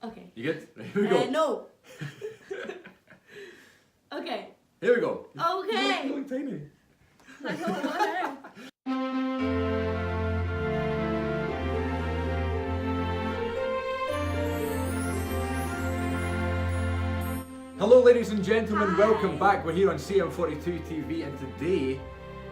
Okay. You good? Right, here we go. No. Okay. Here we go. Okay. You look tiny. I don't want Hello ladies and gentlemen, Hi. welcome back. We're here on Cm42TV and today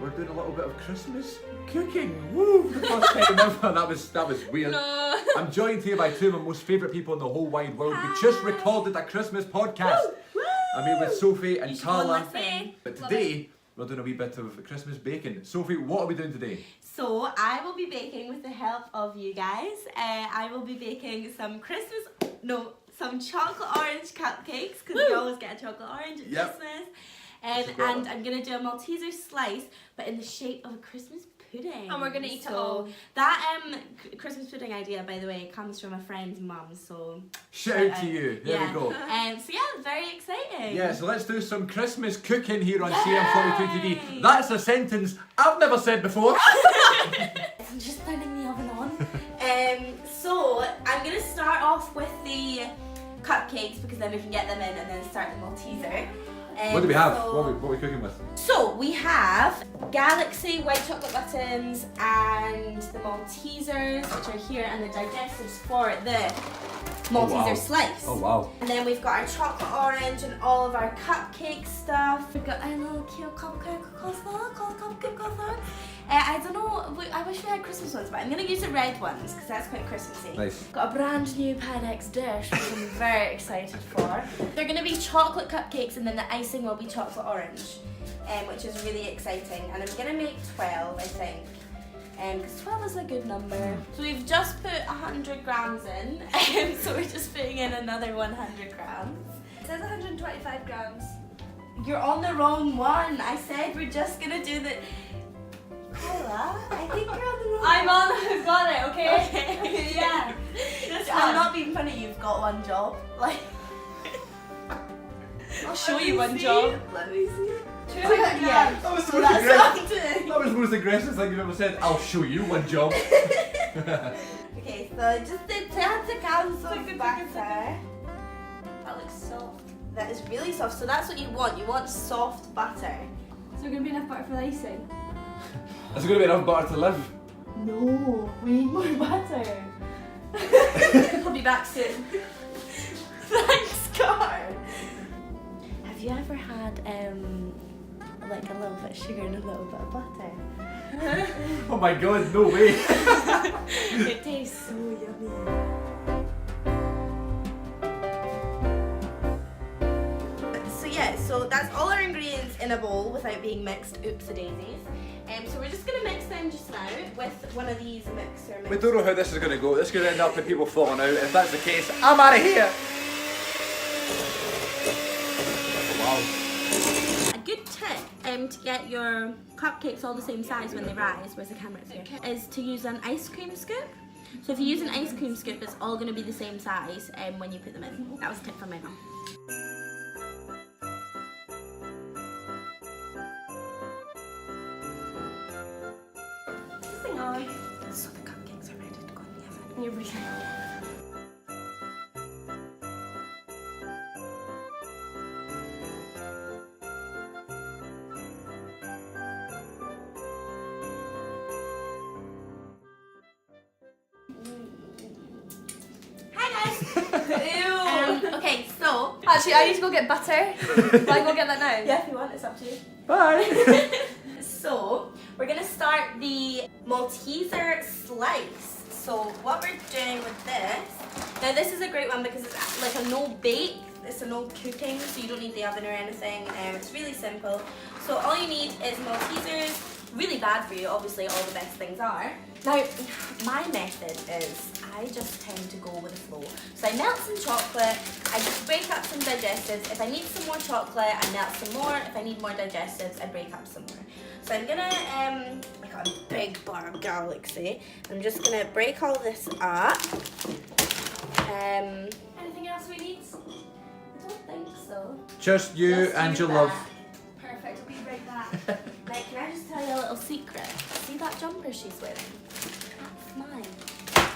we're doing a little bit of Christmas cooking. Woo! For the first time ever. That was weird. No. I'm joined here by two of my most favourite people in the whole wide world. We just recorded a Christmas podcast. Woo! I'm here with Sophie and You should go and Carla. listen. But today we're doing a wee bit of Christmas baking. Sophie, what are we doing today? So I will be baking with the help of you guys. I will be baking some some chocolate orange cupcakes because we always get a chocolate orange at Christmas. And I'm gonna do a Malteser slice, but in the shape of a Christmas pudding. And we're gonna eat it all. That Christmas pudding idea, by the way, comes from a friend's mum. So Shout out to you. There we go. So yeah, very exciting. Yeah, so let's do some Christmas cooking here on CM42TV. That's a sentence I've never said before. I'm just turning the oven on. So I'm gonna start off with the cupcakes because then we can get them in and then start the Malteser. What do we have? What are we cooking with? So we have Galaxy white chocolate buttons and the Maltesers, which are here, and the digestives for the Malteser slice. Oh wow. And then we've got our chocolate orange and all of our cupcake stuff. We've got our little cute cupcake cupcake. I don't know, I wish we had Christmas ones, but I'm going to use the red ones because that's quite Christmassy. Nice. Got a brand new Pyrex dish, which I'm very excited for. They're going to be chocolate cupcakes and then the icing will be chocolate orange, which is really exciting. And I'm going to make 12, I think. Because 12 is a good number. So we've just put 100 grams in, so we're just putting in another 100 grams. It says 125 grams. You're on the wrong one. I said we're just going to do the... Carla, I think you're on the wrong I've got it, okay? Okay. Yeah. I'm not being funny, you've got one job. Like, I'll show you one job. Let me see. 200 grams. Yeah. That was the So most that's aggressive. something. That was the most aggressive thing you've ever said. I'll show you one job. Okay, so just the 200 grams of butter. That looks soft. That is really soft. So that's what you want. You want soft butter. So we're gonna be enough butter for the icing. Is there going to be enough butter to live? No, we need more butter. I'll be back soon. Thanks, Car. Have you ever had like a little bit of sugar and a little bit of butter? Oh my god, no way. It tastes so yummy. So that's all our ingredients in a bowl without being mixed. Oops-a-daisies. So we're just gonna mix them just now with one of these mixers. We don't know how this is going to go. This could end up with people falling out. If that's the case, I'm out of here. Wow. A good tip to get your cupcakes all the same size when they rise, where's the camera here, is to use an ice cream scoop. So if you use an ice cream scoop, it's all going to be the same size when you put them in. That was a tip from my mum. So the cupcakes are ready to go in the oven. You're really Hi guys! Ew. Okay, so... Actually, I need to go get butter. Will I go get that now? Yeah, if you want, it's up to you. Bye. So, we're going to start the Malteser slice. So, what we're doing with this... Now, this is a great one because it's like a no-bake. It's a no cooking, so you don't need the oven or anything. It's really simple. So, all you need is Maltesers. Really bad for you, obviously, all the best things are. Now, my method is I just tend to go with the flow. So I melt some chocolate, I just break up some digestives. If I need some more chocolate, I melt some more. If I need more digestives, I break up some more. So I'm gonna, I got a big bar of Galaxy. I'm just gonna break all this up. Anything else we need? I don't think so. Just you Just and use your that. love. Perfect, I'll be right back. Like, can I just tell you a little secret? See that jumper she's wearing? That's mine.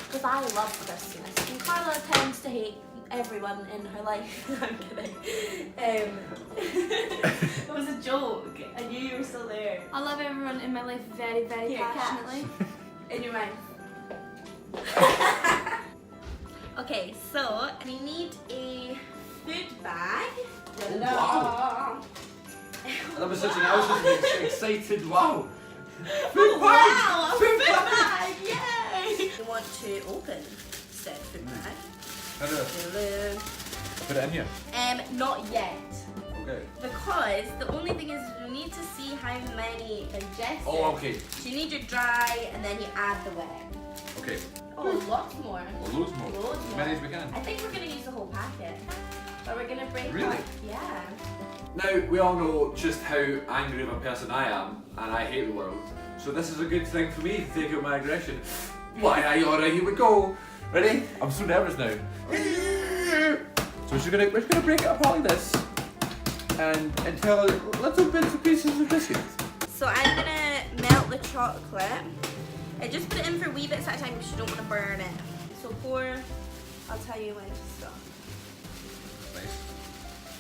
Because I love Christmas. And Carla tends to hate everyone in her life. I'm kidding. It was a joke. I knew you were still there. I love everyone in my life very, very Here, passionately. In your mouth. Okay, so we need a food bag. Oh, wow. That was such an, I was just excited, wow. Food bag! Wow, a Food food bag! bag! Yay! You want to open said food bag. Hello. Put it in here. Not yet. Okay. Because the only thing is we need to see how many digest. Oh, okay. So you need your dry and then you add the wet. Okay. Oh, lots more. Well, loads more. Loads As more. many as we can. I think we're going to use the whole packet. But we're going to break Really? up. Yeah. Now, we all know just how angry of a person I am, and I hate the world. So this is a good thing for me to take out my aggression. Why, alright, here we go. Ready? I'm so nervous now. So we're just gonna break it apart like this, and tell little bits and pieces of biscuits. So I'm going to melt the chocolate. I just put it in for wee bits at a time because you don't want to burn it. So pour, I'll tell you when to stop. Nice.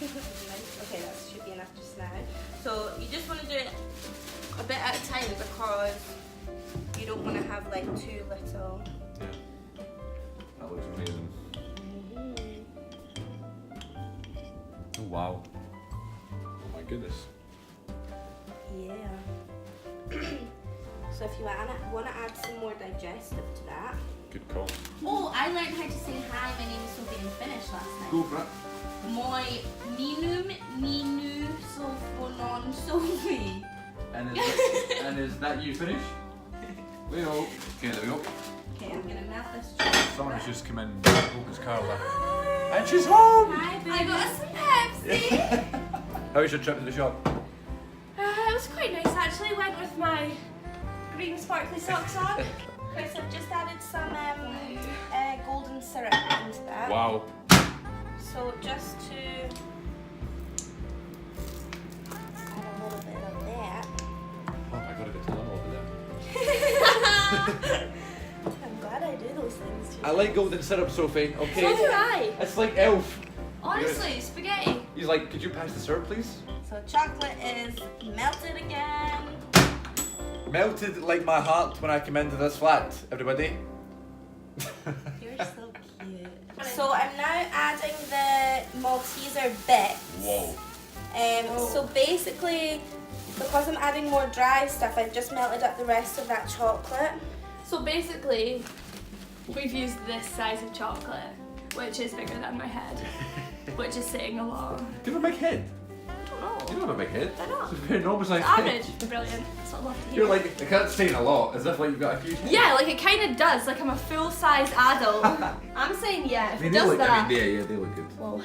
Nice. Okay, that should be enough just now. So you just want to do it a bit at a time because you don't want to have like too little. Yeah. That looks amazing. Oh wow. Oh my goodness. Yeah. So if you want to add some more digestive to that. Good call. Oh, I learned how to say hi, my name is Sophie in Finnish last night. Go for it. Moi ninu sofonon Sophie. And is that you finished? We go. Okay, there we go. Okay, I'm gonna melt this chocolate. Someone has just come in. Hope it's Carla. And she's home! Hi, baby. I got us some Pepsi. How was your trip to the shop? It was quite nice actually. Went with my green sparkly socks on. Chris, I've just added some golden syrup into that. Wow. So just to add a little bit of that. Oh, I gotta get to level over there. I'm glad I do those things too. I like golden syrup, Sophie. Okay. So do I. It's like Elf. Honestly, spaghetti. He's like, could you pass the syrup, please? So chocolate is melted again. Melted like my heart when I came into this flat, everybody. You're so cute. So I'm now adding the Malteser bits. Whoa. So basically, because I'm adding more dry stuff, I've just melted up the rest of that chocolate. So basically, we've used this size of chocolate, which is bigger than my head, which is saying a lot. Do you have a big head? I don't know. You don't have a big head. I know. It's a very normal sized Average. head. Brilliant. That's what I love to hear. You're like, I can't say a lot, as if like you've got a huge head. Yeah, like it kind of does. Like I'm a full-size adult. I'm saying yeah. If it does that. I mean, yeah, they look good. Well,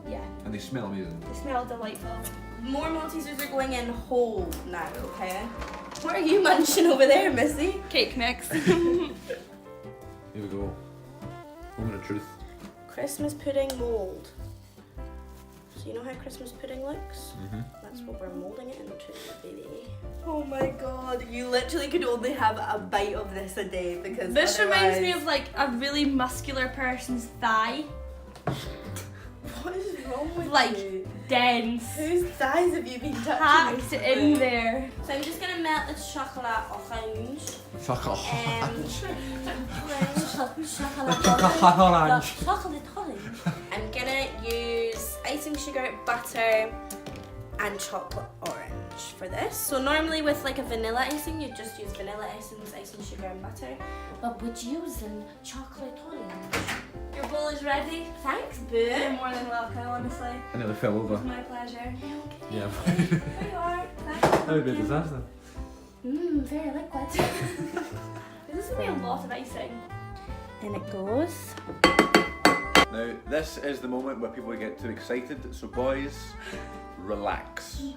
yeah. And they smell amazing. They smell delightful. More Maltesers are going in whole now, okay? What are you munching over there, Missy? Cake mix. Here we go. Moment of truth. Christmas pudding mold. So you know how Christmas pudding looks? Mm-hmm. That's what we're molding it into, baby. Oh my god, you literally could only have a bite of this a day because This reminds me otherwise- of like a really muscular person's thigh. What is wrong with Like you? dense. Whose thighs have you been touching? Packed this in with? there. So I'm just gonna melt this chocolate orange. Chocolate. Chocolate orange. I'm gonna use icing sugar, butter, and chocolate orange for this. So normally with like a vanilla icing, you just use vanilla essence, icing sugar, and butter. But we're using chocolate orange. Your bowl is ready. Thanks, You're boo. more than welcome, honestly. I nearly fell over. It's my pleasure. Yeah. Here you are. That would be a disaster. Very liquid. This is me a lot of icing. And it goes. Now, this is the moment where people get too excited, so boys, relax. Oh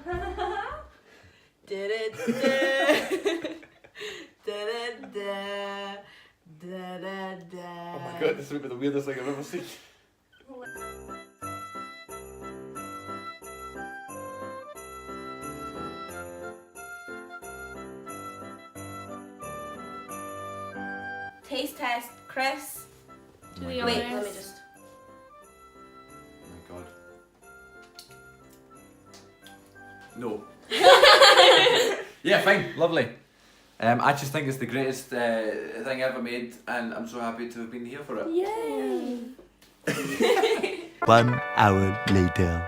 my god, this is the weirdest thing I've ever seen. Taste test, Chris. Do the Wait, honors. let me just. No. Yeah, fine, lovely. I just think it's the greatest thing ever made, and I'm so happy to have been here for it. Yay! 1 hour later.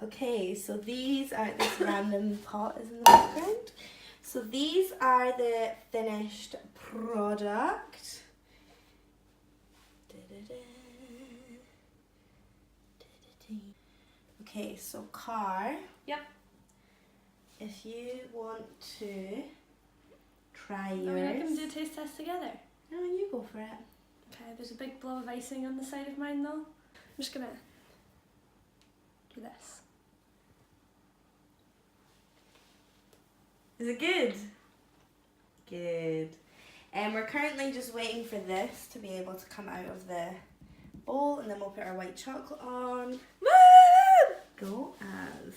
Okay, so these are, this random pot is in the background. So these are the finished product. Okay, so Car. Yep. If you want to try Are yours. we not going to do a taste test together? No, you go for it. Okay, there's a big blob of icing on the side of mine though. I'm just gonna do this. Is it good? Good. And we're currently just waiting for this to be able to come out of the bowl, and then we'll put our white chocolate on. Woo! Go as.